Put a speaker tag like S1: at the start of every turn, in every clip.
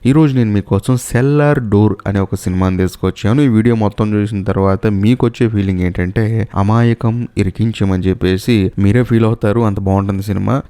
S1: ఈ రోజు నేను మీకోసం సెల్లార్ డోర్ అనే ఒక సినిమాని తీసుకొచ్చాను. ఈ వీడియో మొత్తం చూసిన తర్వాత మీకు వచ్చే ఫీలింగ్ ఏంటంటే అమాయకం ఇరికించమని చెప్పేసి మీరే ఫీల్ అవుతారు. అంత బాగుంటుంది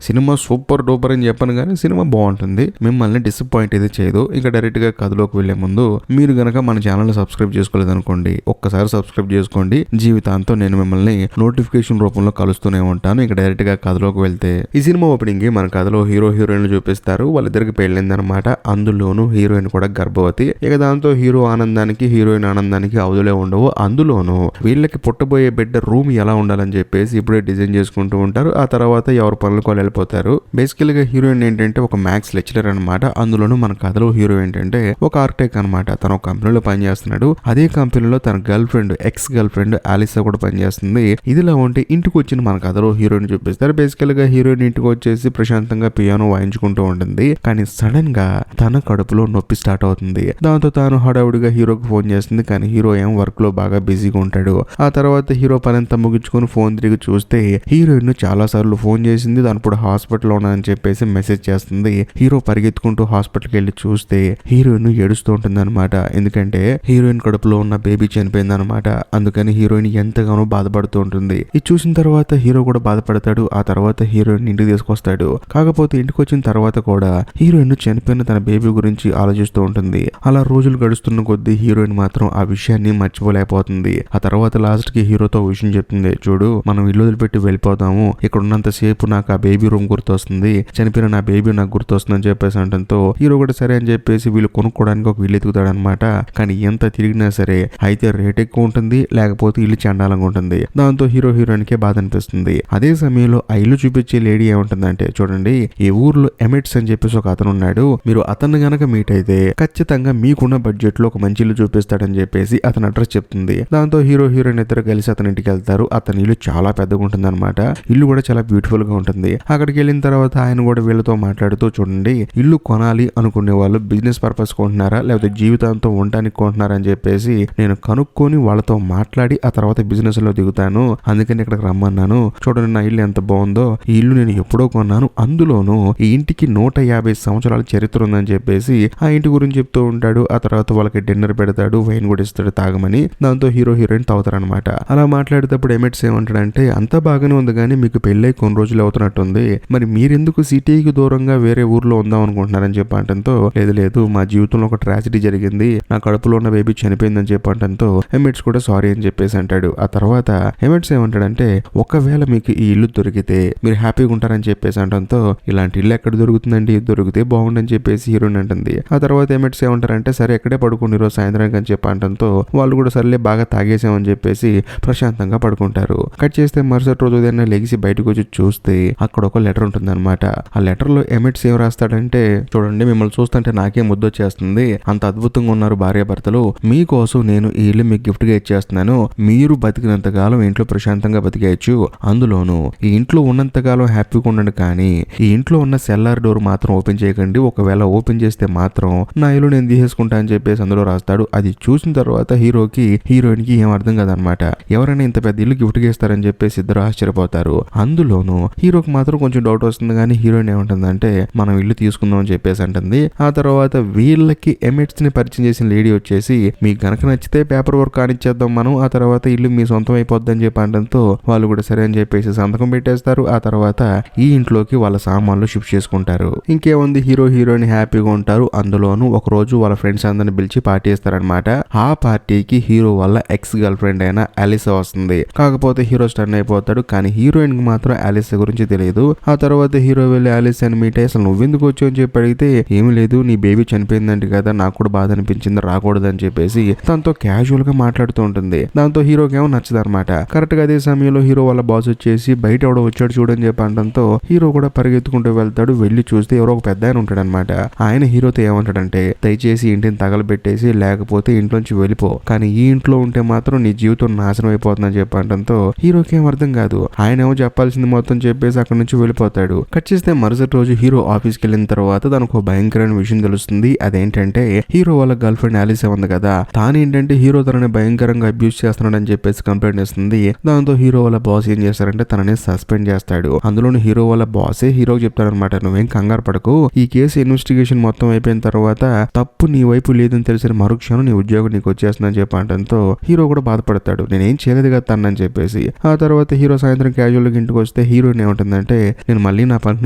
S1: సినిమా సూపర్ డూపర్ అని చెప్పను కానీ సినిమా బాగుంటుంది. మిమ్మల్ని డిసప్పాయింట్ అయితే చేయదు. ఇంకా డైరెక్ట్ గా కథలోకి వెళ్లే ముందు మీరు గనక మన ఛానల్ సబ్స్క్రైబ్ చేసుకోలేదు అనుకోండి, ఒక్కసారి సబ్స్క్రైబ్ చేసుకోండి. జీవితాంతం నేను మిమ్మల్ని నోటిఫికేషన్ రూపంలో కలుస్తూనే ఉంటాను. ఇక డైరెక్ట్ గా కథలోకి వెళ్తే ఈ సినిమా ఓపెనింగ్ కి మన కథలో హీరో హీరోయిన్లు చూపిస్తారు. వాళ్ళిద్దరికి పెళ్ళిందనమాట. అందులోను హీరోయిన్ కూడా గర్భవతి. ఇక దాంతో హీరో ఆనందానికి హీరోయిన్ ఆనందానికి అవధులే ఉండవు. అందులోను వీళ్ళకి పుట్టబోయే బిడ్డ రూమ్ ఎలా ఉండాలని చెప్పేసి ఇప్పుడే డిజైన్ చేసుకుంటూ ఉంటారు. ఆ తర్వాత ఎవరి పనులకు వాళ్ళు వెళ్ళిపోతారు. బేసికల్ గా హీరోయిన్ ఏంటంటే ఒక మ్యాథ్స్ లెక్చరర్ అనమాట. అందులోను మన కథలో హీరో ఏంటంటే ఒక ఆర్కిటెక్ట్ అనమాట. తన ఒక కంపెనీలో పనిచేస్తున్నాడు. అదే కంపెనీలో తన girlfriend ex girlfriend Alisa కూడా పనిచేస్తుంది. ఇదిలా ఉంటే ఇంటికి వచ్చిన మన కథలో హీరోయిన్ చూపిస్తారు. బేసికల్ గా హీరోయిన్ ఇంటికి వచ్చేసి ప్రశాంతంగా పియానో వాయించుకుంటూ ఉంటుంది. కానీ సడన్ గా తన కడుపులో నొప్పి స్టార్ట్ అవుతుంది. దాంతో తాను హడావుడిగా హీరోకి ఫోన్ చేస్తుంది. కానీ హీరో ఏం వర్క్ లో బాగా బిజీగా ఉంటాడు. ఆ తర్వాత హీరో పనంతా ముగించుకొని ఫోన్ తిరిగి చూస్తే హీరోయిన్ చాలా సార్లు ఫోన్ చేసింది. దానిప్పుడు హాస్పిటల్ ఉన్నానని చెప్పేసి మెసేజ్ చేస్తుంది. హీరో పరిగెత్తుకుంటూ హాస్పిటల్కి వెళ్ళి చూస్తే హీరోయిన్ ఏడుస్తూ ఉంటుంది అనమాట. ఎందుకంటే హీరోయిన్ కడుపులో ఉన్న బేబీ చనిపోయింది అనమాట. అందుకని హీరోయిన్ ఎంతగానో బాధపడుతూ ఉంటుంది. ఇది చూసిన తర్వాత హీరో కూడా బాధపడతాడు. ఆ తర్వాత హీరోయిన్ ఇంటికి తీసుకొస్తాడు. కాకపోతే ఇంటికి వచ్చిన తర్వాత కూడా హీరోయిన్ చనిపోయిన తన బేబీ గురించి ఆలోచిస్తూ ఉంటుంది. అలా రోజులు గడుస్తున్న కొద్దీ హీరోయిన్ మాత్రం ఆ విషయాన్ని మర్చిపోలేకపోతుంది. ఆ తర్వాత లాస్ట్ కి హీరోతో విషయం చెప్తుంది. చూడు, మనం ఇల్లు వదిలిపెట్టి వెళ్ళిపోదాము. ఇక్కడ ఉన్నంత సేపు నాకు ఆ బేబీ రూమ్ గుర్తొస్తుంది, చనిపోయిన నా బేబీ నాకు గుర్తొస్తుంది అని చెప్పేసి అంటంతో హీరో కూడా సరే అని చెప్పేసి వీళ్ళు కొనుక్కోవడానికి ఒక ఇల్లు ఎత్తుకుతాడు అనమాట. కానీ ఎంత తిరిగినా సరే అయితే రేట్ ఎక్కువ ఉంటుంది, లేకపోతే ఇల్లు చండాలంగా ఉంటుంది. దాంతో హీరో హీరోయిన్ కే బాధ అనిపిస్తుంది. అదే సమయంలో ఆ ఇల్లు చూపించే లేడీ ఏముంటుందంటే, చూడండి ఈ ఊర్లో ఎమిట్స్ అని చెప్పేసి ఒక అతను ఉన్నాడు. మీరు అతన్ని గనక మీట్ అయితే ఖచ్చితంగా మీకున్న బడ్జెట్ లో ఒక మంచి ఇల్లు చూపిస్తాడని చెప్పేసి అతని అడ్రస్ చెప్తుంది. దాంతో హీరో హీరోయిన్ ఇద్దరు కలిసి అతని ఇంటికి వెళ్తారు. అతని ఇల్లు చాలా పెద్దగా ఉంటుంది అనమాట. ఇల్లు కూడా చాలా బ్యూటిఫుల్ గా ఉంటుంది. అక్కడికి వెళ్ళిన తర్వాత ఆయన కూడా వీళ్ళతో మాట్లాడుతూ, చూడండి ఇల్లు కొనాలి అనుకునే వాళ్ళు బిజినెస్ పర్పస్ కొంటున్నారా లేకపోతే జీవితాంతం ఉండడానికి కొంటున్నారా అని చెప్పేసి నేను కనుక్కొని వాళ్ళతో మాట్లాడి ఆ తర్వాత బిజినెస్ లో దిగుతాను. అందుకని ఇక్కడికి రమ్మన్నాను. చూడండి నా ఇల్లు ఎంత బాగుందో. ఈ ఇల్లు నేను ఎప్పుడో కొన్నాను. అందులోనూ ఈ ఇంటికి 150 సంవత్సరాల చరిత్ర ఉందని చెప్పేసి ఆ ఇంటి గురించి చెప్తూ ఉంటాడు. ఆ తర్వాత వాళ్ళకి డిన్నర్ పెడతాడు, వైన్ కూడా ఇస్తాడు తాగమని. దాంతో హీరో హీరోయిన్ తాగుతారనమాట. అలా మాట్లాడేటప్పుడు ఎమిట్స్ ఏమంటాడంటే, అంతా బాగానే ఉంది కానీ మీకు పెళ్ళై కొన్ని రోజులు అవుతున్నట్టుంది, మరి మీరెందుకు సిటీకి దూరంగా వేరే ఊర్లో ఉందాం అనుకుంటున్నారని చెప్పంటంతో, లేదు మా జీవితంలో ఒక ట్రాజడీ జరిగింది, నా కడుపులో ఉన్న బేబీ చనిపోయిందని చెప్పంటంతో ఎమిట్స్ కూడా సారీ అని చెప్పేసి అంటాడు. ఆ తర్వాత ఎమిట్స్ ఏమంటాడంటే, ఒకవేళ మీకు ఈ ఇల్లు దొరికితే మీరు హ్యాపీగా ఉంటారని చెప్పేసి అంటంతో, ఇలాంటి ఇల్లు ఎక్కడ దొరుకుతుందండి, దొరికితే బాగుండని చెప్పేసి హీరోయిన్ అంటుంది. ఆ తర్వాత ఎమిట్స్ ఏమంటారంటే, సరే ఎక్కడే పడుకుని ఈరోజు సాయంత్రానికి అని చెప్పంటంతో వాళ్ళు కూడా సర్లే బాగా తాగేసామని చెప్పేసి ప్రశాంతంగా పడుకుంటారు. కట్ చేస్తే మరుసటి రోజు ఉదయం లెగిసి బయటకు వచ్చి చూస్తే అక్కడ ఒక లెటర్ ఉంటుంది అనమాట. ఆ లెటర్ లో ఎమిట్స్ ఏం రాస్తాడంటే, చూడండి మిమ్మల్ని చూస్తుంటే నాకే ముద్దొచ్చేస్తుంది, అంత అద్భుతంగా ఉన్నారు భార్యాభర్తలు, మీకోసం నేను ఈ ఇల్లు మీకు గిఫ్ట్ గా ఇచ్చేస్తున్నాను, మీరు బతికినంత కాలం ఇంట్లో ప్రశాంతంగా బతికేయచ్చు, అందులోను ఈ ఇంట్లో ఉన్నంతకాలం హ్యాపీగా ఉండండి, కానీ ఈ ఇంట్లో ఉన్న సెల్లార్ డోర్ మాత్రం ఓపెన్ చేయకండి, ఒకవేళ ఓపెన్ చేస్తే మాత్రం నా ఇల్లు నేను తీసేసుకుంటా అని చెప్పేసి అందులో రాస్తాడు. అది చూసిన తర్వాత హీరోకి హీరోయిన్ కి ఏం అర్థం కాదనమాట. ఎవరైనా ఇంత పెద్ద ఇల్లు గిఫ్ట్ గా ఇస్తారని చెప్పేసి ఇద్దరు ఆశ్చర్యపోతారు. అందులోను హీరోకి మాత్రం కొంచెం డౌట్ వస్తుంది. కానీ హీరోయిన్ ఏమంటుందంటే, మనం ఇల్లు తీసుకుందాం అని చెప్పేసి అంటుంది. ఆ తర్వాత వీళ్ళకి ఎమిట్స్ ని పరిచయం చేసిన లేడీ వచ్చేసి, మీకు గనక నచ్చితే పేపర్ వర్క్ కానిచ్చేద్దాం మనం, ఆ తర్వాత ఇల్లు మీ సొంతం అయిపోద్ది అని చెప్పి అనడంతో వాళ్ళు కూడా సరే అని చెప్పేసి సంతకం పెట్టేస్తారు. ఆ తర్వాత ఈ ఇంట్లోకి వాళ్ళ సామాన్లు షిఫ్ట్ చేసుకుంటారు. ఇంకేముంది, హీరో హీరోయిన్ హ్యాపీగా ఉంటారు. అందులోను ఒక రోజు వాళ్ళ ఫ్రెండ్స్ అందరిని పిలిచి పార్టీ ఇస్తారనమాట. ఆ పార్టీకి హీరో వాళ్ళ ఎక్స్ గర్ల్ ఫ్రెండ్ అయిన ఆలిసా వస్తుంది. కాకపోతే హీరో స్టన్ అయిపోతాడు. కానీ హీరోయిన్ కి మాత్రం ఆలిసా గురించి తెలియదు. ఆ తర్వాత హీరో వెళ్ళి ఆలిసాని మీట్ అయ్యి, అసలు నువ్వెందుకు వచ్చావు అని చెప్పి అడిగితే, ఏమి లేదు నీ బేబీ చనిపోయిందంటే కదా, నాకు కూడా బాధ అనిపించింది, రాకూడదని చెప్పేసి తనతో క్యాజువల్ గా మాట్లాడుతూ ఉంటుంది. దాంతో హీరోకి ఏమో నచ్చదు అనమాట. కరెక్ట్ గా అదే సమయంలో హీరో వాళ్ళ బాస్ వచ్చేసి, బయట ఎవడో వచ్చాడు చూడని చెప్పి అనడంతో హీరో కూడా పరిగెత్తుకుంటూ వెళ్తాడు. వెళ్ళి చూస్తే ఎవరో ఒక పెద్ద ఆయన ఉంటాడు అనమాట. ఆయన హీరోతో ఏమంటాడంటే, దయచేసి ఇంటిని తగలబెట్టేసి లేకపోతే ఇంట్లోంచి వెళ్ళిపో, కానీ ఈ ఇంట్లో ఉంటే మాత్రం నీ జీవితం నాశనం అయిపోతుందని చెప్పంటంతో హీరోకి ఏం అర్థం కాదు. ఆయన ఏమో చెప్పాల్సింది మొత్తం చెప్పేసి అక్కడి నుంచి వెళ్ళిపోతాడు. కట్ చేస్తే మరుసటి రోజు హీరో ఆఫీస్కి వెళ్ళిన తర్వాత తనకు ఒక భయంకరమైన విషయం తెలుస్తుంది. అదేంటంటే, హీరో వాళ్ళ గర్ల్ ఫ్రెండ్ ఆలిసా ఉంది కదా, తానేంటంటే హీరో తనని భయంకరంగా అబ్యూస్ చేస్తున్నాడని చెప్పేసి కంప్లైంట్ ఇస్తుంది. దాంతో హీరో వాళ్ళ బాస్ ఏం చేస్తారంటే తనని సస్పెండ్ చేస్తాడు. అందులోని హీరో వాళ్ళ బాసే హీరోకి చెప్తాడనమాట, నువ్వేం కంగారు పడకు, ఈ కేసు ఇన్వెస్టిగేషన్ మొత్తం అయిపోయిన తర్వాత తప్పు నీ వైపు లేదని తెలిసిన మరుక్షణం నీ ఉద్యోగం నీకు వచ్చేస్తుందని చెప్పి అనడంతో హీరో కూడా బాధపడతాడు. నేనేం చేయలేదు కదా తనని చెప్పేసి. ఆ తర్వాత హీరో సాయంత్రం క్యాజువల్ గా ఇంటికి వస్తే హీరోయిన్ ఏముంటుందంటే నేను మళ్ళీ నా పనికి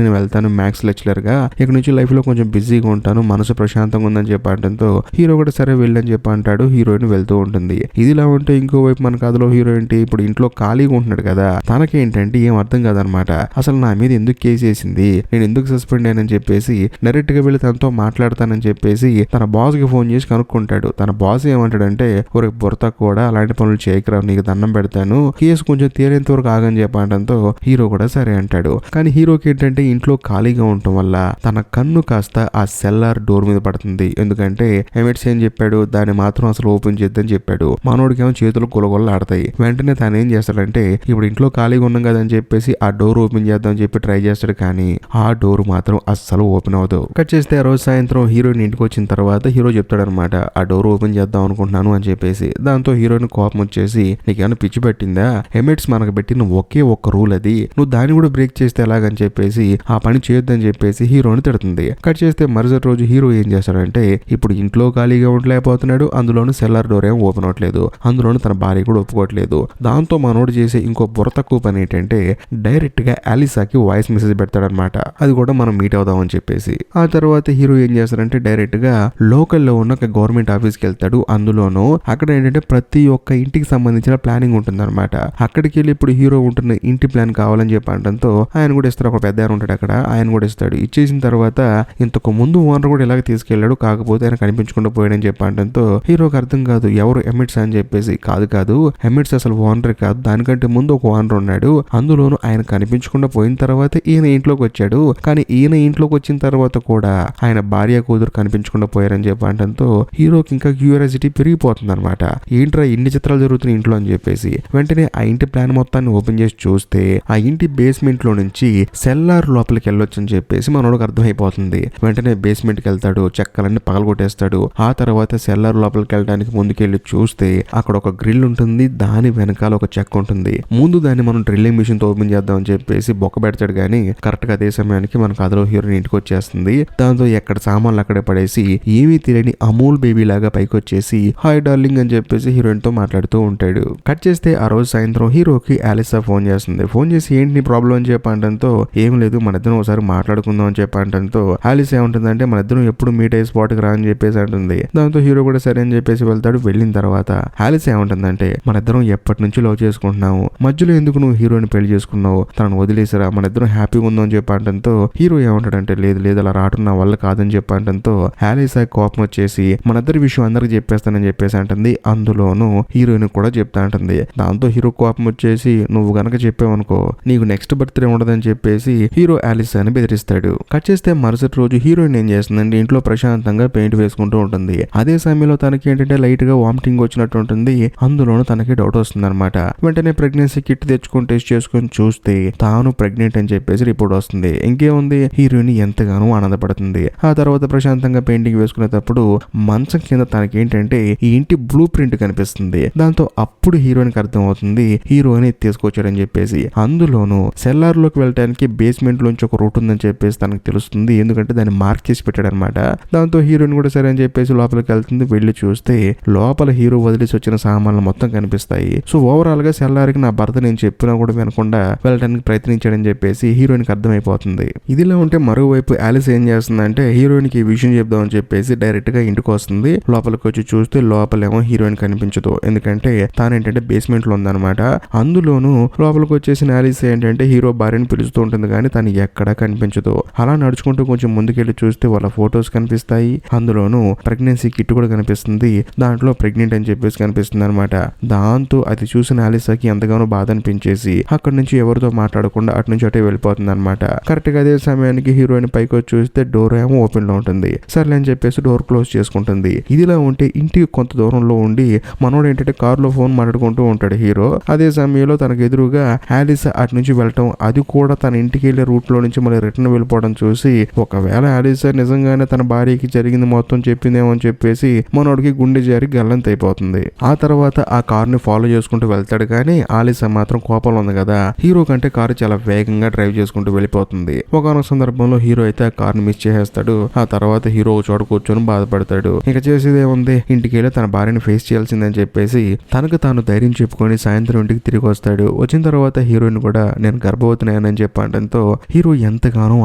S1: నేను వెళ్తాను మ్యాథ్స్ లెక్చరర్ గా, ఇక నుంచి లైఫ్ లో కొంచెం బిజీగా ఉంటాను, మనసు ప్రశాంతంగా ఉందని చెప్పి అనడంతో హీరో కూడా సరే వెళ్ళని చెప్పి అంటాడు. హీరోయిన్ వెళ్తూ ఉంటుంది. ఇదిలా ఉంటే ఇంకోవైపు మన కథలో హీరోయిన్ ఇప్పుడు ఇంట్లో ఖాళీగా ఉంటున్నాడు కదా, తనకేంటంటే ఏం అర్థం కాదనమాట. అసలు నా మీద ఎందుకు కేసు వేసింది, నేను ఎందుకు సస్పెండ్ అయ్యానని చెప్పేసి డైరెక్ట్ గా వెళ్ళి తనతో మాట్లాడతానని చెప్పేసి తన బాస్ కి ఫోన్ చేసి కనుక్కుంటాడు. తన బాస్ ఏమంటాడంటే ఒరే బుర్ర కూడా అలాంటి పనులు చేయకరా, నీకు దండం పెడతాను, కేసు కొంచెం తేలేంత వరకు ఆగని చెప్పడంతో హీరో కూడా సరే అంటాడు. కానీ హీరోకి ఏంటంటే ఇంట్లో ఖాళీగా ఉండటం వల్ల తన కన్ను కాస్త ఆ సెల్లార్ డోర్ మీద పడుతుంది. ఎందుకంటే ఎమిట్స్ ఏం చెప్పాడు, దాన్ని మాత్రం అసలు ఓపెన్ చేద్దని చెప్పాడు. మనోడికేమో చేతులు గులగొల్ల ఆడతాయి. వెంటనే తను ఏం చేస్తాడంటే ఇప్పుడు ఇంట్లో ఖాళీగా ఉన్నాం కదా అని చెప్పేసి ఆ డోర్ ఓపెన్ చేద్దాం అని చెప్పి ట్రై చేస్తాడు. కానీ ఆ డోర్ మాత్రం అస్సలు ఓపెన్ అవ్వదు. కట్ చేస్తే ఆ రోజు సాయంత్రం హీరోయిన్ ఇంటికి వచ్చిన తర్వాత హీరో చెప్తాడనమాట ఆ డోర్ ఓపెన్ చేద్దాం అనుకుంటున్నాను అని చెప్పేసి. దాంతో హీరోయిన్ కోపం వచ్చేసి నీకేమైనా పిచ్చి పెట్టిందా, ఎమిట్స్ మనకు పెట్టిన ఒకే ఒక్క రూల్ అది, నువ్వు దాన్ని కూడా బ్రేక్ చేస్తే ఎలాగని చెప్పేసి ఆ పని చేయొద్దని చెప్పేసి హీరోని తిడుతుంది. కట్ చేస్తే మరుసటి రోజు హీరో ఏం చేస్తాడంటే ఇప్పుడు ఇంట్లో ఖాళీగా ఉండలేకపోతున్నాడు, అందులోనూ సెల్లార్ డోర్ ఏమో ఓపెన్ అవ్వట్లేదు, అందులోనూ తన భార్య కూడా ఒప్పుకోవట్లేదు. దాంతో మనోడు చేసే ఇంకో బుర్ర తక్కువ పని ఏంటంటే డైరెక్ట్ గా అలిసాకి వాయిస్ మెసేజ్ పెడతాడనమాట, అది కూడా మనం మీట్ అవుదామని చెప్పేసి. ఆ తర్వాత హీరో ఏం చేస్తాడంటే డైరెక్ట్ గా లోకల్లో ఉన్న ఒక గవర్నమెంట్ ఆఫీస్ కి వెళ్తాడు. అందులోనూ అక్కడ ఏంటంటే ప్రతి ఒక్క ఇంటికి సంబంధించిన ప్లానింగ్ ఉంటుందన్నమాట. అక్కడికి వెళ్ళి ఇప్పుడు హీరో ఉంటున్న ఇంటి ప్లాన్ కావాలని చెప్పి అనడంతో ఆయన కూడా ఇస్తారు. ఒక పెద్ద ఆయన ఉంటాడు అక్కడ, ఆయన కూడా ఇస్తాడు. ఇచ్చేసిన తర్వాత ఇంతకు ముందు ఓనర్ కూడా ఇలాగ తీసుకెళ్లాడు, కాకపోతే ఆయన కనిపించకుండా పోయాడని చెప్పి అనడంతో హీరోకి అర్థం కాదు ఎవరు ఎమిట్స్ అని చెప్పేసి. కాదు ఎమిట్స్ అసలు ఓనర్ కాదు, దానికంటే ముందు ఒక ఓనర్ ఉన్నాడు, అందులోనూ ఆయన కనిపించకుండా పోయిన తర్వాత ఈయన ఇంట్లోకి వచ్చాడు. కానీ ఈయన ఇంట్లోకి వచ్చిన తర్వాత కూడా ఆయన భార్య కూతురు కనిపించకుండా పోయారని చెప్పి అనడంతో హీరోకి ఇంకా క్యూరియాసిటీ పెరిగిపోతుంది అనమాట. ఏంట్రా ఇన్ని చిత్రాలు జరుగుతున్నాయి ఇంట్లో అని చెప్పేసి. వెంటనే ఆ ఇంటి ప్లాన్ మొత్తాన్ని ఓపెన్ చేసి చూస్తే ఆ ఇంటి బేస్మెంట్ లో నుంచి సెల్లార్ లోపలికి వెళ్ళొచ్చు అని చెప్పేసి మనోడికి అర్థమైపోతుంది. వెంటనే బేస్మెంట్ కి వెళ్తాడు, చెక్కలన్నీ పగలగొట్టేస్తాడు. ఆ తర్వాత సెల్లార్ లోపలికి వెళ్ళడానికి ముందుకెళ్ళి చూస్తే అక్కడ ఒక గ్రిల్ ఉంటుంది, దాని వెనకాల ఒక చెక్క ఉంటుంది. ముందు దాన్ని మనం డ్రిల్లింగ్ మిషన్ తో ఓపెన్ చేద్దాం అని చెప్పేసి బొక్క పెడతాడు. కానీ కరెక్ట్ గా అదే సమయానికి మన కథలో హీరోయిన్ ఇంటికి వచ్చేస్తుంది. దాంతో ఎక్కడ సామాన్లు అక్కడే పడేసి ఏమీ తెలియని అమూల్ బేబీ లాగా పైకి వచ్చేసి హాయ్ డార్లింగ్ అని చెప్పేసి హీరోయిన్ తో మాట్లాడుతూ ఉంటాడు. కట్ చేస్తే ఆ రోజు సాయంత్రం హీరోకి ఆలిసా ఫోన్ చేస్తుంది. ఫోన్ చేసి ఏంటి నీ ప్రాబ్లం అని చెప్పి అనడంతో ఏం లేదు మన ఇద్దరం ఒకసారి మాట్లాడుకుందాం అని చెప్పి అనడంతో ఆలిసా ఏముంటుందంటే మన ఇద్దరం ఎప్పుడు మీట్ అయ్యే స్పాట్ కి రా అని చెప్పేసి అంటుంది. దాంతో హీరో కూడా సరే అని చెప్పేసి వెళ్తాడు. వెళ్ళిన తర్వాత ఆలిసా ఏముంటుందంటే మన ఇద్దరం ఎప్పటి నుంచి లవ్ చేసుకుంటున్నాము, మధ్యలో ఎందుకు నువ్వు హీరోని పెళ్లి చేసుకున్నావు, తనను వదిలేసారా, మన ఇద్దరం హ్యాపీగా ఉందాం అని చెప్పి అనడంతో హీరో ఏమంటాడంటే లేదు అలా రావడం నా వల్ల కాదని చెప్పి అనడంతో ఆలిసా కోపం వచ్చేసి మన ఇద్దరి విషయం అందరికి చెప్పేస్తానని చెప్పేసి అంటుంది. అందులోనూ హీరోయిన్ కూడా చెప్తా అంటుంది. దాంతో హీరో కోపం వచ్చేసి నువ్వు గనక చెప్పావనుకో నీకు నెక్స్ట్ బర్త్డే ఉండదని చెప్పేసి హీరో ఆలిసాని బెదిరిస్తాడు. కట్ చేస్తే మరుసటి రోజు హీరోయిన్ ఏం చేస్తుందంటే ఇంట్లో ప్రశాంతంగా పెయింట్ వేసుకుంటూ ఉంటుంది. అదే సమయంలో తనకి ఏంటంటే లైట్ గా వామిటింగ్ వచ్చినట్టు ఉంటుంది. అందులోనూ తనకి డౌట్ వస్తుంది అనమాట. వెంటనే ప్రెగ్నెన్సీ కిట్ తెచ్చుకొని టెస్ట్ చేసుకొని చూస్తే తాను ప్రెగ్నెంట్ అని చెప్పేసి రిపోర్ట్ వస్తుంది. ఇంకేముంది హీరోయిన్ ఎంతగానో ఆనందపడుతుంది. ఆ తర్వాత ప్రశాంతంగా పెయింటింగ్ వేసుకునేటప్పుడు మంచం కింద తనకి ఏంటంటే ఈ ఇంటి బ్లూ ప్రింట్ కనిపిస్తుంది. దాంతో అప్పుడు హీరోయిన్ కి అర్థం అవుతుంది హీరోయిన్ తీసుకొచ్చాడని చెప్పేసి. అందులోనూ సెల్లార్ లోకి వెళ్ళడానికి బేస్మెంట్ లోంచి ఒక రూట్ ఉందని చెప్పేసి తనకు తెలుస్తుంది. ఎందుకంటే దాన్ని మార్క్ చేసి పెట్టాడు అనమాట. దాంతో హీరోయిన్ కూడా సరే అని చెప్పేసి లోపలికి వెళ్తుంది. వెళ్ళి చూస్తే లోపల హీరో వదిలేసి వచ్చిన సామాన్లు మొత్తం కనిపిస్తాయి. సో ఓవరాల్ గా సెల్లార్ కి నా భర్త నేను చెప్పినా కూడా వినకుండా వెళ్ళడానికి ప్రయత్నించాడని చెప్పేసి హీరోయిన్ కి అర్థమైపోతుంది. ఇదిలా ఉంటే మరోవైపు ఆలిస్ ఏం చేస్తుందంటే హీరోయిన్ కి ఈ విషయం చెప్దామని చెప్పేసి డైరెక్ట్ గా ఇంటికి వస్తుంది. లోపలికి వచ్చి చూస్తే లోపలేమో హీరోయిన్ కనిపించదు. ఎందుకంటే తానేంటంటే బేస్మెంట్ లో ఉందన్నమాట. అందులోనూ లోపలికి వచ్చేసిన ఆలిస్ ఏంటంటే హీరో భార్యని పిలుస్తూ ఉంటుంది కానీ తను ఎక్కడా కనిపించదు. అలా నడుచుకుంటూ కొంచెం ముందుకెళ్ళి చూస్తే వాళ్ళ ఫొటోస్ కనిపిస్తాయి. అందులోనూ ప్రెగ్నెన్సీ కిట్ కూడా కనిపిస్తుంది. దాంట్లో ప్రెగ్నెంట్ అని చెప్పేసి కనిపిస్తుంది అనమాట. దాంతో అది చూసిన ఆలిసాకి ఎంతగానో బాధ అనిపించేసి అక్కడి నుంచి ఎవరితో మాట్లాడకుండా అటు నుంచి అటే వెళ్ళిపోతుంది అనమాట. కరెక్ట్ గా అదే సమయానికి హీరోయిన్ పైకి వచ్చి చూస్తే డోర్ ఏమో ఓపెన్ లో ఉంటుంది. సర్లే అని చెప్పేసి డోర్ క్లోజ్ చేసుకుంటుంది. ఇదిలా ఉంటే ఇంటికి కొంత దూరంలో ఉండి మనోడు ఏంటంటే కారులో ఫోన్ మాట్లాడుకుంటూ ఉంటాడు హీరో. అదే సమయంలో తనకు ఎదురుగా ఆలిసా అటు నుంచి వెళ్ళటం, అది కూడా తన ఇంటికి వెళ్ళే రూట్ లో నుంచి మళ్ళీ రిటర్న్ వెళ్ళిపోవడం చూసి ఒకవేళ ఆలిసా నిజంగానే తన భార్యకి జరిగింది మొత్తం చెప్పిందేమో అని చెప్పేసి మనోడికి గుండె జారి గల్లంత అయిపోతుంది. ఆ తర్వాత ఆ కార్ ని ఫాలో చేసుకుంటూ వెళ్తాడు. కానీ ఆలిసా మాత్రం కోపంలో ఉంది కదా, హీరో కంటే కారు చాలా వేగంగా డ్రైవ్ చేసుకుంటూ వెళ్ళిపోతుంది. ఒకనొక సందర్భంలో హీరో అయితే ఆ కార్ ని మిస్ చేసేస్తాడు. ఆ ఆ తర్వాత హీరో ఒక చోట కూర్చొని బాధపడతాడు. ఇక చేసేది ఏముంది, ఇంటికి వెళ్ళి తన భార్యని ఫేస్ చేయాల్సిందని చెప్పేసి తనకు తాను ధైర్యం చెప్పుకొని సాయంత్రం ఇంటికి తిరిగి వస్తాడు. వచ్చిన తర్వాత హీరోయిన్ కూడా నేను గర్భవతినని చెప్పడంతో హీరో ఎంతగానో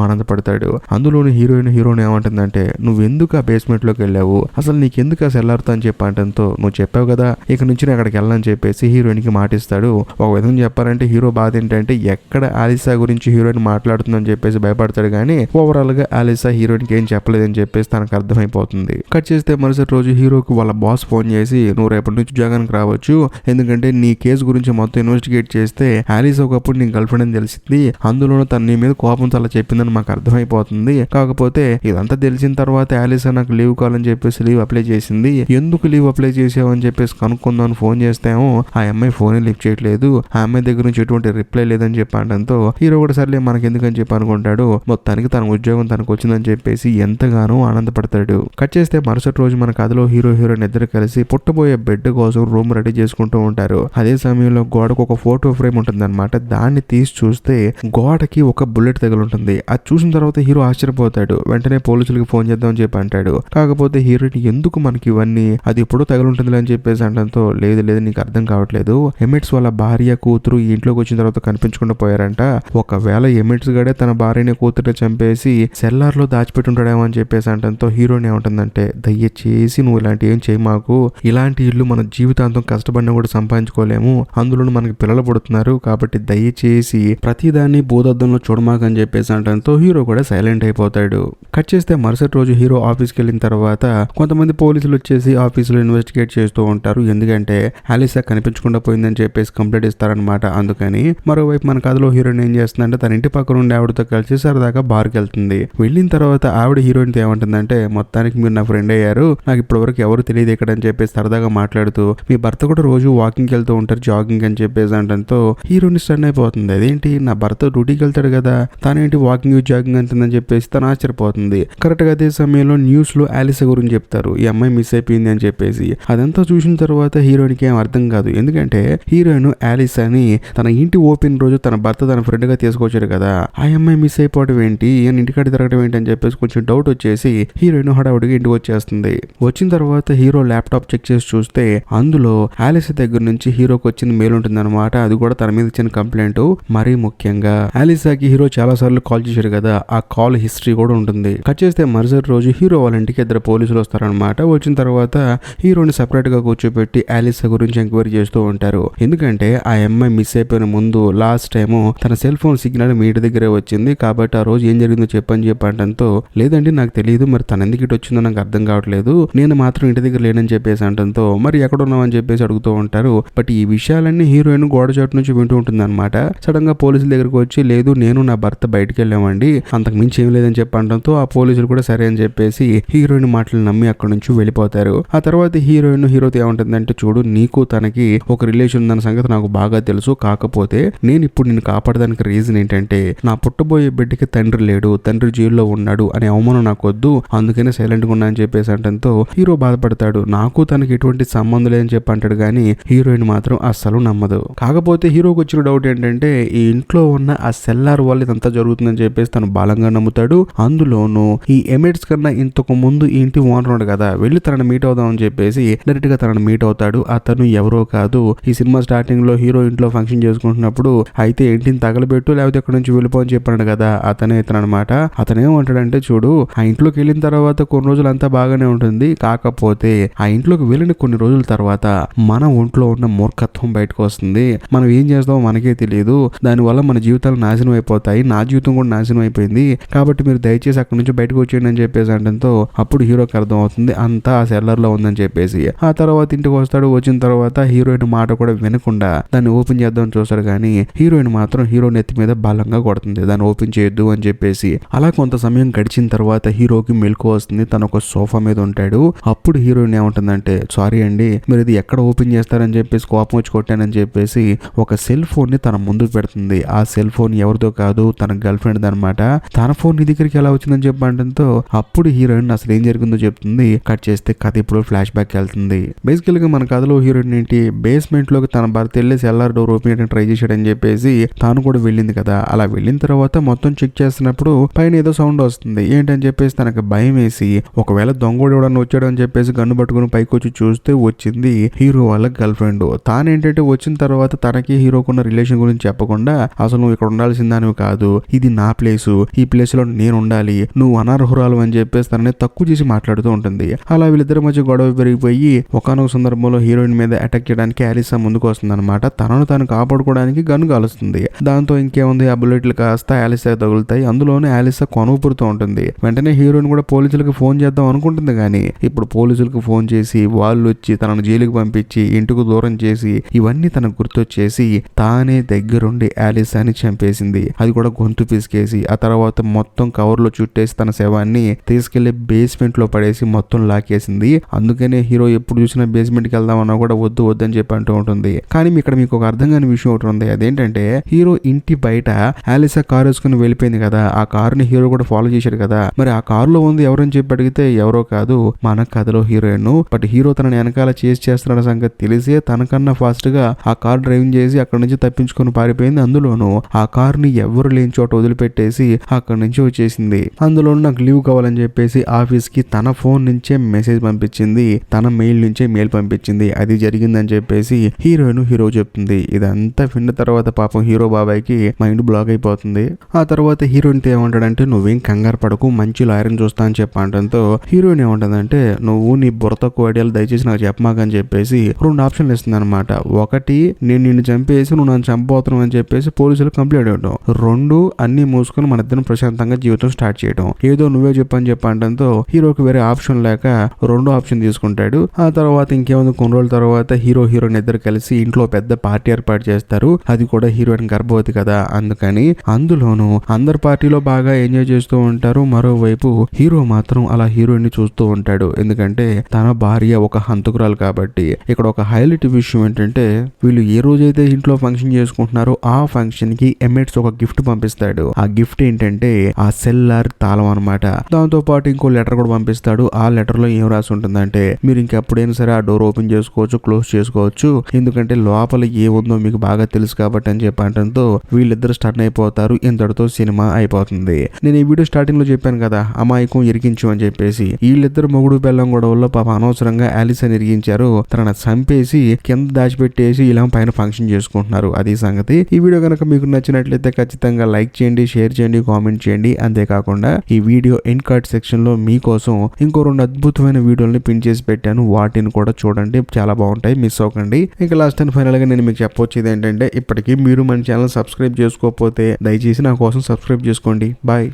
S1: ఆనందపడతాడు. అందులోని హీరోని ఏమంటుందంటే నువ్వెందుకు ఆ బేస్మెంట్ లోకి వెళ్ళావు, అసలు నీకెందుకు ఆ సెల్లార్తో అని చెప్పడంతో నువ్వు చెప్పావు కదా ఇక నుంచి నేను అక్కడికి వెళ్ళని చెప్పేసి హీరోయిన్ కి మాటిస్తాడు. ఒక విధంగా చెప్పాలంటే హీరో బాధ ఏంటంటే ఎక్కడ ఆలిసా గురించి హీరోయిన్ మాట్లాడుతుందని చెప్పేసి భయపడతాడు కానీ ఓవరాల్ గా ఆలిసా హీరోయిన్ కి ఏం చెప్పలేదని చెప్పేసి తనకు అర్థమైపోతుంది. కట్ చేస్తే మరుసటి రోజు హీరోకి వాళ్ళ బాస్ ఫోన్ చేసి నువ్వు రేపటి నుంచి ఉద్యోగానికి రావచ్చు, ఎందుకంటే నీ కేసు గురించి మొత్తం ఇన్వెస్టిగేట్ చేస్తే ఆలిసా ఒకప్పుడు నీ గర్ల్ ఫ్రెండ్ అని తెలిసింది, అందులోనూ తన నీ మీద కోపం చాలా చెప్పిందని మాకు అర్థమైపోతుంది. కాకపోతే ఇదంతా తెలిసిన తర్వాత ఆలిసా నాకు లీవ్ కావాలని చెప్పేసి లీవ్ అప్లై చేసింది, ఎందుకు లీవ్ అప్లై చేసావు అని చెప్పేసి కనుక్కుందామని ఫోన్ చేస్తాము, ఆ అమ్మాయి ఫోన్ లిఫ్ట్ చేయట్లేదు, ఆ అమ్మాయి దగ్గర నుంచి ఎటువంటి రిప్లై లేదని చెప్పడంతో హీరో కూడా సర్లే మనకెందుకని చెప్పి అనుకుంటాడు. మొత్తానికి తన ఉద్యోగం తనకు వచ్చిందని చెప్పేసి ఎంతగానో ఆనందపడతాడు. కట్ చేస్తే మరుసటి రోజు మన కథలో హీరోయిన్ ఇద్దరు కలిసి పుట్టబోయే బిడ్డ కోసం రూమ్ రెడీ చేసుకుంటూ ఉంటారు. అదే సమయంలో గోడకు ఒక ఫోటో ఫ్రేమ్ ఉంటుంది అనమాట. దాన్ని తీసి చూస్తే గోడకి ఒక బుల్లెట్ తగులుంటుంది. అది చూసిన తర్వాత హీరో ఆశ్చర్యపోతాడు. వెంటనే పోలీసులకి ఫోన్ చేద్దామని చెప్పి అంటాడు. కాకపోతే హీరోయిన్ ఎందుకు మనకి ఇవన్నీ, అది ఎప్పుడో తగులుంటుంది అని చెప్పేసి అంటంతో లేదు నీకు అర్థం కావట్లేదు, ఎమిట్స్ వాళ్ళ భార్య కూతురు ఈ ఇంట్లోకి వచ్చిన తర్వాత కనిపించకుండా పోయారంట, ఒకవేళ ఎమిట్స్ గడే తన భార్యని కూతురు చంపేసి సెల్లార్ లో దాచిపెట్టుంటాడేమో అని చెప్పేసి అంటంతో హీరోయిన్ ఏమంటుందంటే దయచేసి నువ్వు ఇలాంటి ఏం చేయి మాకు, ఇలాంటి ఇల్లు మన జీవితాంతం కష్టపడినా కూడా సంపాదించుకోలేము, అందులో మనకి పిల్లలు పుడుతున్నారు కాబట్టి దయచేసి ప్రతిదాన్ని భూతద్దంలో చూడమాకని చెప్పేసి అంటంతో హీరో కూడా సైలెంట్ అయిపోతాడు. కట్ చేస్తే మరుసటి రోజు హీరో ఆఫీస్కి వెళ్ళిన తర్వాత కొంతమంది పోలీసులు వచ్చేసి ఆఫీసులో ఇన్వెస్టిగేట్ చేస్తూ ఉంటారు. ఎందుకంటే ఆలిసా కనిపించకుండా పోయిందని చెప్పేసి కంప్లైంట్ ఇస్తారనమాట. అందుకని మరోవైపు మన కథలో హీరోయిన్ ఏం చేస్తుందంటే తన ఇంటి పక్కన ఉండే ఆవిడతో కలిసి సరదాగా బార్కి వెళ్తుంది. వెళ్ళిన తర్వాత ఆవిడ హీరోయిన్ ఏమంటుందంటే మొత్తానికి మీరు నా ఫ్రెండ్ అయ్యారు, నాకు ఇప్పటి వరకు ఎవరు తెలియదు ఇక్కడ అని చెప్పేసి సరదాగా మాట్లాడుతూ మీ భర్త కూడా రోజు వాకింగ్కి వెళ్తూ ఉంటారు జాగింగ్ అని చెప్పేసి అంటంతో హీరోయిన్ స్టన్ అయిపోతుంది. అదేంటి నా భర్త డ్యూటీకి వెళ్తాడు కదా, తనేంటి వాకింగ్ జాగింగ్ అంటుందని చెప్పేసి తను ఆశ్చర్యపోతుంది. కరెక్ట్ గా అదే సమయంలో న్యూస్ లో ఆలిసా గురించి చెప్తారు, ఈ అమ్మాయి మిస్ అయిపోయింది అని చెప్పేసి. అదంతా చూసిన తర్వాత హీరోయిన్ కి ఏం అర్థం కాదు. ఎందుకంటే హీరోయిన్ ఆలిసాని తన ఇంటి ఓపెన్ రోజు తన భర్త తన ఫ్రెండ్ గా తీసుకొచ్చారు కదా, ఆ అమ్మాయి మిస్ అయిపోవడం ఏంటి, ఇంటికాడ తిరగడం ఏంటి అని చెప్పేసి కొంచెం డౌట్ వచ్చేసి హీరోయిన్ హడావుడిగా ఇంటికి వచ్చేస్తుంది. వచ్చిన తర్వాత హీరో ల్యాప్టాప్ చెక్ చేసి చూస్తే అందులో ఆలిసా దగ్గర నుంచి హీరోకి వచ్చిన మెయిల్ ఉంటుంది అనమాట. అది కూడా తన మీద ఇచ్చిన కంప్లైంట్. మరీ ముఖ్యంగా ఆలిసాకి హీరో చాలా సార్లు కాల్ చేశారు కదా, ఆ కాల్ హిస్టరీ కూడా ఉంటుంది. కట్ చేస్తే మరుసటి రోజు హీరో వాళ్ళ ఇంటికి ఇద్దరు పోలీసులు వస్తారనమాట. వచ్చిన తర్వాత హీరోని సెపరేట్ గా కూర్చోబెట్టి ఆలిసా గురించి ఎంక్వైరీ చేస్తూ ఉంటారు. ఎందుకంటే ఆ అమ్మాయి మిస్ అయిపోయిన ముందు లాస్ట్ టైం తన సెల్ ఫోన్ సిగ్నల్ మీ ఇంటి దగ్గరే వచ్చింది కాబట్టి ఆ రోజు ఏం జరిగిందో చెప్పడంతో లేదండి నాకు తెలియదు, మరి తన ఎందుకు ఇటు వచ్చిందో నాకు అర్థం కావట్లేదు, నేను మాత్రం ఇంటి దగ్గర లేనని చెప్పేసి అంటంతో మరి ఎక్కడ ఉన్నామని చెప్పేసి అడుగుతూ ఉంటారు. బట్ ఈ విషయాలన్నీ హీరోయిన్ గోడ చాటు నుంచి వింటూ ఉంటుంది అనమాట. సడన్ గా పోలీసుల దగ్గరకు వచ్చి లేదు నేను నా భర్త బయటకు వెళ్ళామండి, అంతకు మించి ఏం లేదని చెప్పడంతో ఆ పోలీసులు కూడా సరే అని చెప్పేసి హీరోయిన్ మాటలు నమ్మి అక్కడ నుంచి వెళ్ళిపోతారు. ఆ తర్వాత హీరోతో ఏమంటుందంటే చూడు నీకు తనకి ఒక రిలేషన్ ఉందన్న సంగతి నాకు బాగా తెలుసు, కాకపోతే నేను ఇప్పుడు నిన్ను కాపాడడానికి రీజన్ ఏంటంటే నా పుట్టబోయే బిడ్డకి తండ్రి లేడు, తండ్రి జైల్లో ఉన్నాడు అనే అవమానం నాకు వద్దు, అందుకనే సైలెంట్ గా ఉన్నా అని చెప్పేసి అంటంతో హీరో బాధపడతాడు. నాకు తనకి ఎటువంటి సంబంధం లేదని చెప్పి అంటాడు కానీ హీరోయిన్ మాత్రం అస్సలు నమ్మదు. కాకపోతే హీరోకి వచ్చిన డౌట్ ఏంటంటే ఈ ఇంట్లో ఉన్న ఆ సెల్లార్ వల్ల ఇదంతా జరుగుతుందని చెప్పేసి తను బలంగా నమ్ముతాడు. అందులోనూ ఈ ఎమిట్స్ కన్నా ఇంతకు ముందు ఈ ఇంటి ఓనర్ ఉన్నాడు కదా, వెళ్ళి తనని మీట్ అవుదాం అని చెప్పేసి డైరెక్ట్ గా తనని మీట్ అవుతాడు. అతను ఎవరో కాదు, ఈ సినిమా స్టార్టింగ్ లో హీరో ఇంట్లో ఫంక్షన్ చేసుకుంటున్నప్పుడు అయితే ఇంటిని తగలబెట్టు లేకపోతే ఇక్కడ నుంచి వెళ్ళిపో అని చెప్పాడు కదా, అతనే ఇతను అనమాట. అతను ఏమంటాడంటే చూడు ఆ ఇంట్లోకి వెళ్ళిన తర్వాత కొన్ని రోజులు అంతా బాగానే ఉంటుంది, కాకపోతే ఆ ఇంట్లోకి వెళ్ళిన కొన్ని రోజుల తర్వాత మన ఒంట్లో ఉన్న మూర్ఖత్వం బయటకు వస్తుంది, మనం ఏం చేస్తామో మనకే తెలియదు, దానివల్ల మన జీవితాలు నాశనం అయిపోతాయి, నా జీవితం కూడా నాశనం అయిపోయింది, కాబట్టి మీరు దయచేసి అక్కడ నుంచి బయటకు వచ్చేయండి అని చెప్పేసి అంటంతో అప్పుడు హీరోకి అర్థం అవుతుంది అంతా ఆ సెల్లర్ లో ఉందని చెప్పేసి. ఆ తర్వాత ఇంటికి వస్తాడు. వచ్చిన తర్వాత హీరోయిన్ మాట కూడా వినకుండా దాన్ని ఓపెన్ చేద్దామని చూస్తాడు కానీ హీరోయిన్ మాత్రం హీరో నెత్తి మీద బలంగా కొడుతుంది దాన్ని ఓపెన్ చేయొద్దు అని చెప్పేసి. అలా కొంత సమయం గడిచిన తర్వాత హీరోకి మెలకు వస్తుంది. తను ఒక సోఫా మీద ఉంటాడు. అప్పుడు హీరోయిన్ ఏముంటుందంటే సారీ అండి మీరు ఇది ఎక్కడ ఓపెన్ చేస్తారని చెప్పేసి కోపం వచ్చి కొట్టానని చెప్పేసి ఒక సెల్ ఫోన్ ని తన ముందుకు పెడుతుంది. ఆ సెల్ ఫోన్ ఎవరిదో కాదు తన గర్ల్ ఫ్రెండ్ అనమాట. తన ఫోన్ నీ దగ్గరికి ఎలా వచ్చిందని చెప్పడంతో అప్పుడు హీరోయిన్ అసలు ఏం జరిగిందో చెప్తుంది. కట్ చేస్తే కథ ఇప్పుడు ఫ్లాష్ బ్యాక్ వెళ్తుంది. బేసికల్ గా మన కథలో హీరోయిన్ ఏంటి బేస్మెంట్ లోకి తన భర్త వెళ్ళి సెల్లార్ డోర్ ఓపెన్ చేయడానికి ట్రై చేశాడని చెప్పేసి తాను కూడా వెళ్ళింది కదా. అలా వెళ్ళిన తర్వాత మొత్తం చెక్ చేస్తున్నప్పుడు పైన ఏదో సౌండ్ వస్తుంది. ఏంటని చెప్పేసి తనకు భయం వేసి ఒకవేళ దొంగోడు ఎవడన్నా వచ్చాడు అని చెప్పేసి గన్ను పట్టుకుని పైకి వచ్చి చూస్తే వచ్చింది హీరో వాళ్ళ గర్ల్ ఫ్రెండ్. తానేంటంటే వచ్చిన తర్వాత తనకి హీరోకున్న రిలేషన్ గురించి చెప్పకుండా అసలు నువ్వు ఇక్కడ ఉండాల్సిందానివి కాదు, ఇది నా ప్లేసు, ఈ ప్లేస్ లో నేను ఉండాలి, నువ్వు అనర్హురాలు అని చెప్పేసి తనని తక్కువ చేసి మాట్లాడుతూ ఉంటుంది. అలా వీళ్ళిద్దరి మధ్య గొడవ పెరిగిపోయి ఒకనొక సందర్భంలో హీరోయిన్ మీద అటాక్ చేయడానికి ఆలిసా ముందుకు వస్తుంది అనమాట. తనను తాను కాపాడుకోవడానికి గన్ను కాలుస్తుంది. దాంతో ఇంకేముంది, ఆ బుల్లెట్లు కాస్త ఆలిసా తగులుతాయి. అందులోనే ఆలిసా కొనుపురుతూ ఉంటుంది. వెంటనే హీరోయిన్ కూడా పోలీసులకు ఫోన్ చేద్దాం అనుకుంటుంది, కానీ ఇప్పుడు పోలీసులకు ఫోన్ చేసి వాళ్ళు వచ్చి తనను జైలుకి పంపించి ఇంటికి దూరం చేసి ఇవన్నీ తనకు గుర్తొచ్చేసి తానే దగ్గరుండి ఆలిసాని చంపేసింది. అది కూడా గొంతు పిసికేసి ఆ తర్వాత మొత్తం కవర్ లో చుట్టేసి తన శవాన్ని తీసుకెళ్లి బేస్మెంట్ లో పడేసి మొత్తం లాకేసింది. అందుకనే హీరో ఎప్పుడు చూసినా బేస్మెంట్ కి వెళ్దామన్నా కూడా వద్దు వద్దని చెప్పి అంటూ ఉంటుంది. కానీ ఇక్కడ మీకు ఒక అర్థం కాని విషయం ఒకటి ఉంది. అదేంటంటే హీరో ఇంటి బయట ఆలిసా కారు వేసుకుని వెళ్ళిపోయింది కదా, ఆ కారుని హీరో కూడా ఫాలో చేశాడు కదా, మరి ఆ కారులో ఉంది ఎవరని చెప్పి అడిగితే ఎవరో కాదు, మన కథలో హీరోయిన్. బట్ హీరో తనని వెనకాల చేస్తున్న సంగతి తెలిసే తనకన్నా ఫాస్ట్ గా ఆ కార్ డ్రైవింగ్ చేసి అక్కడ నుంచి తప్పించుకొని పారిపోయింది. అందులోనూ ఆ కారుని ఎవరు లేని చోట వదిలిపెట్టేసి అక్కడి నుంచి వచ్చేసింది. అందులో నాకు లీవ్ కావాలని చెప్పేసి ఆఫీస్ కి తన ఫోన్ నుంచే మెసేజ్ పంపించింది, తన మెయిల్ నుంచే మెయిల్ పంపించింది. అది జరిగిందని చెప్పేసి హీరో చెప్తుంది. ఇదంతా విన్న తర్వాత పాపం హీరో బాబాయ్కి మైండ్ బ్లాక్ అయిపోతుంది. ఆ తర్వాత హీరోయిన్ ఏమంటాడంటే నువ్వేం కంగారు పడకు, మంచి లాయర్ని చూస్తా అని చెప్పడంతో హీరోయిన్ ఏమంటదంటే నువ్వు నీ బుర్రతకు ఐడియాలు దయచేసి నాకు చెప్పమాకని చెప్పేసి 2 ఆప్షన్లు ఇస్తుంది అనమాట. ఒకటి, నేను నిన్ను చంపేసి నువ్వు నన్ను చంపబోతున్నావు అని చెప్పేసి పోలీసులు కంప్లైంట్ ఇవ్వడం. 2, అన్ని మూసుకొని మన ఇద్దరం ప్రశాంతంగా జీవితం స్టార్ట్ చేయడం. ఏదో నువ్వే చెప్పని చెప్పడంతో హీరోకి వేరే ఆప్షన్ లేక 2వ ఆప్షన్ తీసుకుంటాడు. ఆ తర్వాత ఇంకేముంది, కొన్ని రోజుల తర్వాత హీరోయిన్ ఇద్దరు కలిసి ఇంట్లో పెద్ద పార్టీ ఏర్పాటు చేస్తారు. అది కూడా హీరోయిన్ గర్భవతి కదా, అందుకని అందులోనూ అందరు పార్టీలో బాగా ఎంజాయ్ చేస్తూ ఉంటారు. మరోవైపు హీరో మాత్రం అలా హీరోయిన్ ని చూస్తూ ఉంటాడు. ఎందుకంటే తన భార్య ఒక హంతకురాలు కాబట్టి. ఇక్కడ ఒక హైలైట్ విషయం ఏంటంటే వీళ్ళు ఏ రోజైతే ఇంట్లో ఫంక్షన్ చేసుకుంటున్నారో ఆ ఫంక్షన్ కి ఎమ్మెట్స్ ఒక గిఫ్ట్ పంపిస్తాడు. ఆ గిఫ్ట్ ఏంటంటే ఆ సెల్లార్ తాళం అనమాట. దాంతో పాటు ఇంకో లెటర్ కూడా పంపిస్తాడు. ఆ లెటర్ లో ఏం రాసి ఉంటుందంటే మీరు ఇంకెప్పుడైనా సరే ఆ డోర్ ఓపెన్ చేసుకోవచ్చు, క్లోజ్ చేసుకోవచ్చు, ఎందుకంటే లోపల ఏముందో మీకు బాగా తెలుసు కాబట్టి అని చెప్పడంతో వీళ్ళిద్దరు స్టన్ అయిపోతారు. ఇంతటితో సినిమా అయిపోతుంది. నేను ఈ వీడియో స్టార్టింగ్ లో చెప్పాను కదా అమాయకం ఇరికించు అని చెప్పేసి. వీళ్ళిద్దరు మొగుడు బెల్లం గొడవల్లో పాప అనవసరంగా ఆలిసాని ఇరిగించారు. తనను చంపేసి కింద దాచిపెట్టేసి ఇలా పైన ఫంక్షన్ చేసుకుంటున్నారు. అది సంగతి. ఈ వీడియో కనుక మీకు నచ్చినట్లయితే ఖచ్చితంగా లైక్ చేయండి, షేర్ చేయండి, కామెంట్ చేయండి. అంతేకాకుండా ఈ వీడియో ఎండ్ కార్డ్ సెక్షన్ లో మీకోసం ఇంకో 2 అద్భుతమైన వీడియోల్ని పిన్ చేసి పెట్టాను. వాటిని కూడా చూడండి, చాలా బాగుంటాయి, మిస్ అవ్వకండి. ఇక లాస్ట్ అండ్ ఫైనల్ గా నేను మీకు చెప్పొచ్చేది ఏంటంటే ఇప్పటికీ మీరు మన ఛానల్ సబ్స్క్రైబ్ చేసుకోకపోతే దయచేసి నా కోసం సబ్స్క్రైబ్ చేసుకోండి. బాయ్.